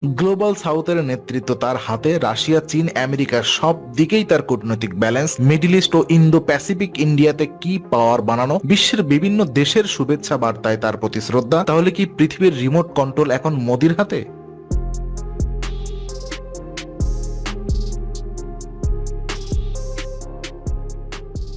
Global সাউথের নেতৃত্ব তার হাতে। রাশিয়া, চীন, আমেরিকা সব দিকেই তার কূটনৈতিক ব্যালেন্স। মিডল ইস্ট ও ইন্দো প্যাসিফিক ইন্ডিয়াতে কি পাওয়ার বানানো, বিশ্বের বিভিন্ন দেশের শুভেচ্ছা বার্তায় তার প্রতি শ্রদ্ধা। তাহলে কি পৃথিবীর রিমোট কন্ট্রোল এখন মোদির হাতে?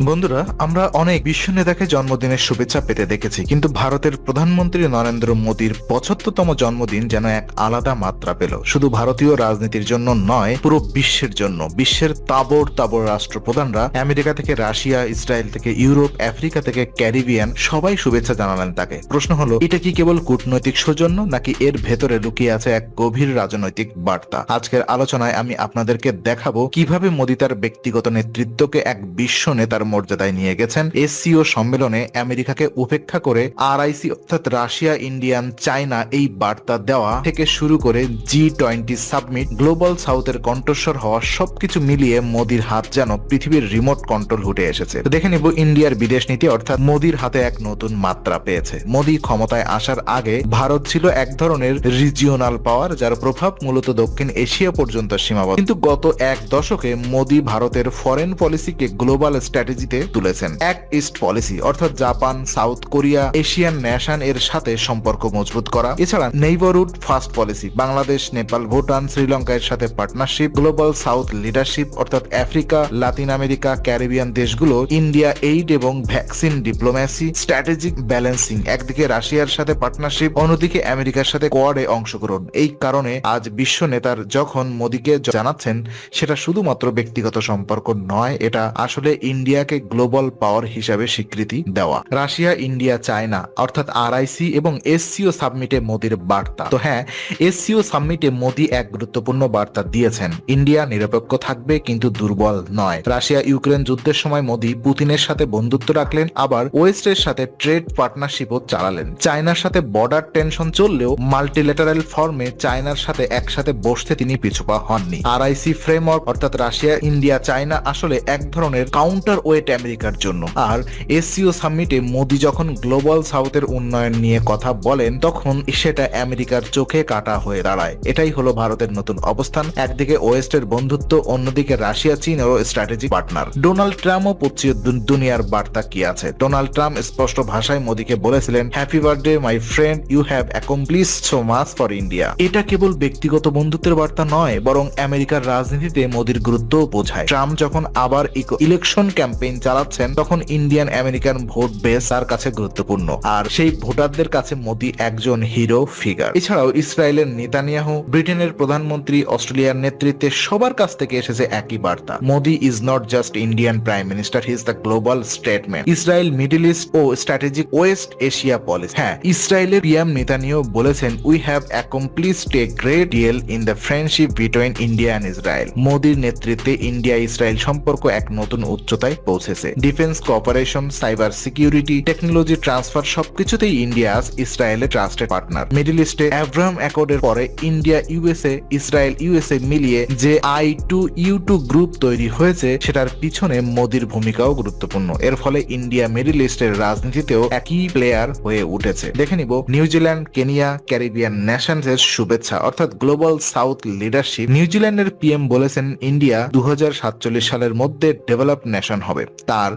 বন্ধুরা, আমরা অনেক বিশ্ব নেতাকে জন্মদিনের শুভেচ্ছা পেতে দেখেছি, কিন্তু ভারতের প্রধানমন্ত্রী নরেন্দ্র মোদীর ৭৫তম জন্মদিন যেন এক আলাদা মাত্রা পেল। শুধু ভারতীয় রাজনীতির জন্য নয়, পুরো বিশ্বের জন্য। বিশ্বের তাবড় তাবড় রাষ্ট্রপ্রধানরা, আমেরিকা থেকে রাশিয়া, ইসরায়েল থেকে ইউরোপ, আফ্রিকা থেকে ক্যারিবিয়ান, সবাই শুভেচ্ছা জানালেন তাকে। প্রশ্ন হলো, এটা কি কেবল কূটনৈতিক সৌজন্য, নাকি এর ভেতরে লুকিয়ে আছে এক গভীর রাজনৈতিক বার্তা? আজকের আলোচনায় আমি আপনাদেরকে দেখাবো কিভাবে মোদী তার ব্যক্তিগত নেতৃত্বকে এক বিশ্ব নেতার মর্যাদায় নিয়ে গেছেন। এসসিও সম্মেলনে আমেরিকাকে উপেক্ষা করে আরআইসি অর্থাৎ রাশিয়া, ইন্ডিয়ান, চায়না এই বার্তা দেওয়া থেকে শুরু করে G20 সাবমিট, গ্লোবাল সাউথের কণ্ঠস্বর হওয়া, সবকিছু মিলিয়ে মোদির হাত যেন পৃথিবীর রিমোট কন্ট্রোল উঠে এসেছে। তো দেখে নিব ইন্ডিয়ার বিদেশ নীতি, অর্থাৎ মোদির হাতে এক নতুন মাত্রা পেয়েছে। মোদি ক্ষমতায় আসার আগে ভারত ছিল এক ধরনের রিজিওনাল পাওয়ার, যার প্রভাব মূলত দক্ষিণ এশিয়া পর্যন্ত সীমাবদ্ধ। কিন্তু গত এক দশকে মোদি ভারতের ফরেন পলিসিকে গ্লোবাল স্ট্র্যাটেজিতে তুলেছেন। এক ইস্ট পলিসি, অর্থাৎ Japan, south Korea, Asian nation এর সাথে সম্পর্ক মজবুত করা। এছাড়া neighbourhood first policy, Bangladesh, Nepal, Bhutan, Sri Lanka এর সাথে পার্টনারশিপ। গ্লোবাল সাউথ লিডারশিপ, অর্থাৎ আফ্রিকা, লাতিন আমেরিকা, ক্যারিবিয়ান দেশগুলো। ইন্ডিয়া এইড এবং ভ্যাকসিন ডিপ্লোম্যাসি। স্ট্র্যাটেজিক ব্যালেন্সিং, একদিকে রাশিয়ার সাথে পার্টনারশিপ, অন্যদিকে আমেরিকার সাথে কোয়াডে অংশগ্রহণ। এই কারণে আজ বিশ্ব নেতার যখন মোদিকে জানাচ্ছেন, সেটা শুধুমাত্র ব্যক্তিগত সম্পর্ক নয়, এটা আসলে ইন্ডিয়াকে গ্লোবাল পাওয়ার হিসাবে স্বীকৃতি দেওয়া। রাশিয়া, ইন্ডিয়া, চায়না অর্থাৎ আরআইসি এবং এসসিও সাবমিটে মোদির বার্তা। তো হ্যাঁ, এসসিও সাবমিটে মোদি এক গুরুত্বপূর্ণ বার্তা দিয়েছেন। ইন্ডিয়া নিরপেক্ষ থাকবে, কিন্তু দুর্বল নয়। রাশিয়া ইউক্রেন যুদ্ধের সময় মোদি পুতিনের সাথে বন্ধুত্ব রাখলেন, আবার ওয়েস্টের সাথে ট্রেড পার্টনারশিপও চালালেন। চায়নার সাথে বর্ডার টেনশন চললেও মাল্টিল্যাটারাল ফর্মে চায়নার সাথে একসাথে বসতে তিনি পিছুপা হননি। আরআইসি ফ্রেমওয়ার্ক অর্থাৎ রাশিয়া, ইন্ডিয়া, চায়না আসলে এক ধরনের কাউন্টার ওয়েট আমেরিকার জন্য। আর এসসিও সামিটে মোদি যখন গ্লোবাল সাউথের উন্নয়ন নিয়ে কথা বলেন, তখন সেটা আমেরিকার চোখে কাটা হয়ে দাঁড়ায়। এটাই হলো ভারতের নতুন অবস্থান। একদিকে ওয়েস্টের বন্ধুত্ব, অন্যদিকে রাশিয়া, চীন ও স্ট্র্যাটেজিক পার্টনার। ডোনাল্ড ট্রাম্প ও পশ্চিম দুনিয়ার বার্তা কি আছে? ডোনাল্ড ট্রাম্প স্পষ্ট ভাষায় মোদিকে বলেছিলেন, happy birthday my friend, you have accomplished so much for India. এটা কেবল ব্যক্তিগত বন্ধুত্বের বার্তা নয়, বরং আমেরিকার রাজনীতিতে মোদির গুরুত্বও বোঝায়। ট্রাম্প যখন আবার ইলেকশন ক্যাম্পেইন চালাচ্ছেন, তখন ইন্ডিয়ান আমেরিকান ভোট বেস তার কাছে গুরুত্বপূর্ণ, আর সেই ভোটারদের কাছে মোদি একজন হিরো ফিগার। এছাড়াও ইসরায়েলের নেতানিয়াহু, ব্রিটেনের প্রধানমন্ত্রী, অস্ট্রেলিয়ার নেতৃত্বে সবার কাছ থেকে এসেছে একই বার্তা, Modi is not just Indian prime minister, he is the global statement. Israel, middle east ও স্ট্র্যাটেজিক ওয়েস্ট এশিয়া পলিসি। হ্যাঁ, ইসরায়েলের পিএম নেতানিয়াহু বলেছেন, we have accomplished a great deal in the friendship between India and Israel. মোদির নেতৃত্বে India Israel সম্পর্ক এক নতুন উচ্চতায় পৌঁছেছে। Defence cooperation, cyber security, technology transfer সবকিছুতেই ইন্ডিয়া ইসরায়েলের ট্রাস্টেড পার্টনার। মিডল ইস্টে অ্যাব্রাহাম অ্যাকর্ডের পরে ইন্ডিয়া, ইউএসএ, ইসরায়েল, ইউএসএ মিলিয়ে যে I2U2 গ্রুপ তৈরি হয়েছে, সেটার পিছনে মোদির ভূমিকাও গুরুত্বপূর্ণ। এর ফলে ইন্ডিয়া মিডল ইস্টের রাজনীতিতেও একই প্লেয়ার হয়ে উঠেছে। দেখে নিব নিউজিল্যান্ড, কেনিয়া, ক্যারিবিয়ান নেশনস এর শুভেচ্ছা, অর্থাৎ গ্লোবাল সাউথ লিডারশিপ। নিউজিল্যান্ডের পিএম বলেছেন, ইন্ডিয়া 2047 সালের মধ্যে ডেভেলপড নেশন হবে,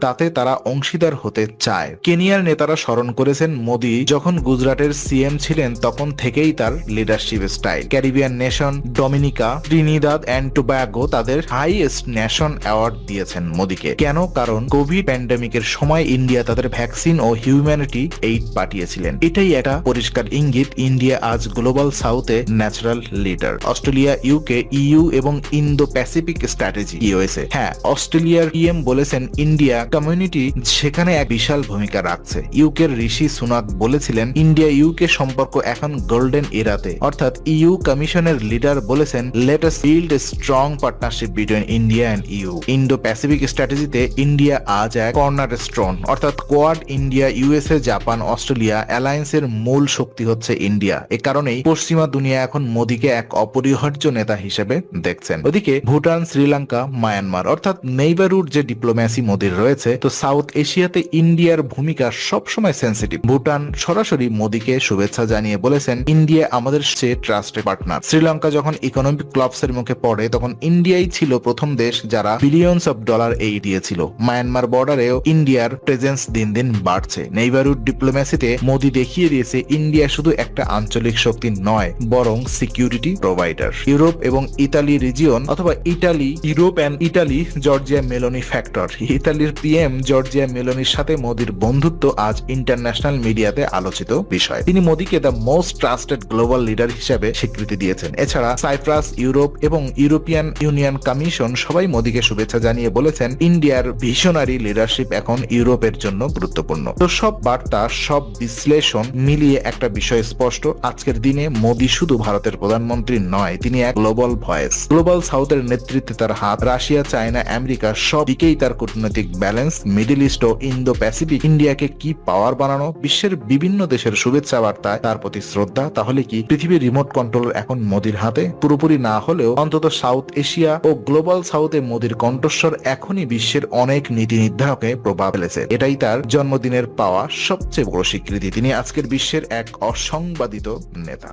তাতে তারা অংশীদার হতে চায়। কেনিয়ার নেতারা স্মরণ করেছেন, মোদি যখন গুজরাটের সিএম ছিলেন, তখন থেকেই তার leadership style. Caribbean nation, Dominica, Trinidad and Tobago তাদের হাইয়েস্ট নেশন অ্যাওয়ার্ড দিয়েছেন মোদিকে। কেন? কারণ কোভিড প্যান্ডেমিকের সময় ইন্ডিয়া তাদের ভ্যাকসিন ও হিউম্যানিটি এইড পাঠিয়েছিলেন। এটাই একটা পরিষ্কার ইঙ্গিত, ইন্ডিয়া আজ গ্লোবাল সাউথে natural leader. Australia, UK, EU এবং ইন্দো প্যাসিফিক স্ট্র্যাটেজি, ইউএসএ। হ্যাঁ, অস্ট্রেলিয়ার পিএম বলেছেন, ইন্ডিয়া কমিউনিটি সেখানে এক বিশাল ভূমিকা রাখছে। ইউকের ঋষি সুনাক বলেছিলেন, ইন্ডিয়া ইউকে সম্পর্ক এখন গোল্ডেন এরাতে। অর্থাৎ ইইউ কমিশনের লিডার বলেছেন, let us build a strong partnership between India and EU. Indo Pacific স্ট্র্যাটেজিতে ইন্ডিয়া আজ এক কর্নার স্টোন, অর্থাৎ Quad, India, USA, Japan, Australia অ্যালায়েন্সের মূল শক্তি হচ্ছে ইন্ডিয়া। এ কারণেই পশ্চিমা দুনিয়া এখন মোদিকে এক অপরিহার্য নেতা হিসেবে দেখছেন। ওদিকে ভুটান, শ্রীলঙ্কা, মায়ানমার অর্থাৎ নেইবারহুড যে ডিপ্লোম্যাসি ডিপ্লোমেসি মোদির রয়েছে, তো সাউথ এশিয়াতে ইন্ডিয়ার ভূমিকা সবসময় সেন্সিটিভ। ভুটান সরাসরি মোদিকে শুভেচ্ছা জানিয়ে বলেছেন, ইন্ডিয়া আমাদের চেয়ে ট্রাস্টেড পার্টনার। শ্রীলঙ্কা যখন ইকোনমিক ক্লাবসের মুখে পড়ে তখন ইন্ডিয়াই ছিল প্রথম দেশ যারা বিলিয়নস অফ ডলার এই দিয়েছিল। মায়ানমার বর্ডারেও ইন্ডিয়ার প্রেজেন্স দিন দিন বাড়ছে। নেইবারহুড ডিপ্লোমেসিতে মোদি দেখিয়ে দিয়েছে ইন্ডিয়া শুধু একটা আঞ্চলিক শক্তি নয়, বরং সিকিউরিটি প্রোভাইডার। ইউরোপ এবং ইতালি রিজিয়ন অথবা Europe and Italy Giorgia Meloni factor. ইতালির পিএম জর্জিয়া মেলোনির সাথে মোদির বন্ধুত্ব আজ ইন্টারন্যাশনাল মিডিয়াতে আলোচিত বিষয়। তিনি মোদিকে the most trusted global leader হিসেবে স্বীকৃতি দিয়েছেন। এছাড়া সাইপ্রাস, ইউরোপ এবং ইউরোপিয়ান ইউনিয়ন কমিশন সবাই মোদিকে শুভেচ্ছা জানিয়ে বলেছেন, ইন্ডিয়ার ভিশনারি লিডারশিপ এখন ইউরোপের জন্য গুরুত্বপূর্ণ। তো সব বার্তা, সব বিশ্লেষণ মিলিয়ে একটা বিষয় স্পষ্ট, আজকের দিনে মোদি শুধু ভারতের প্রধানমন্ত্রী নয়, তিনি এক গ্লোবাল ভয়েস। গ্লোবাল সাউথের নেতৃত্বে তার হাত। রাশিয়া, চায়না, আমেরিকা সব দিকেই তার কূটনৈতিক ব্যালেন্স। মিডল ইস্ট ও ইন্দো প্যাসিফিক ইন্ডিয়াকে কি পাওয়ার বানানো, বিশ্বের বিভিন্ন দেশের শুভেচ্ছা বার্তায় তার প্রতি শ্রদ্ধা। তাহলে কি পৃথিবীর রিমোট কন্ট্রোল এখন মোদির হাতে? পুরোপুরি না হলেও অন্তত সাউথ এশিয়া ও গ্লোবাল সাউথে মোদির কণ্ঠস্বর এখনই বিশ্বের অনেক নীতি নির্ধারকে প্রভাব ফেলেছে। এটাই তার জন্মদিনের পাওয়া সবচেয়ে বড় স্বীকৃতি। তিনি আজকের বিশ্বের এক অসংবাদিত নেতা।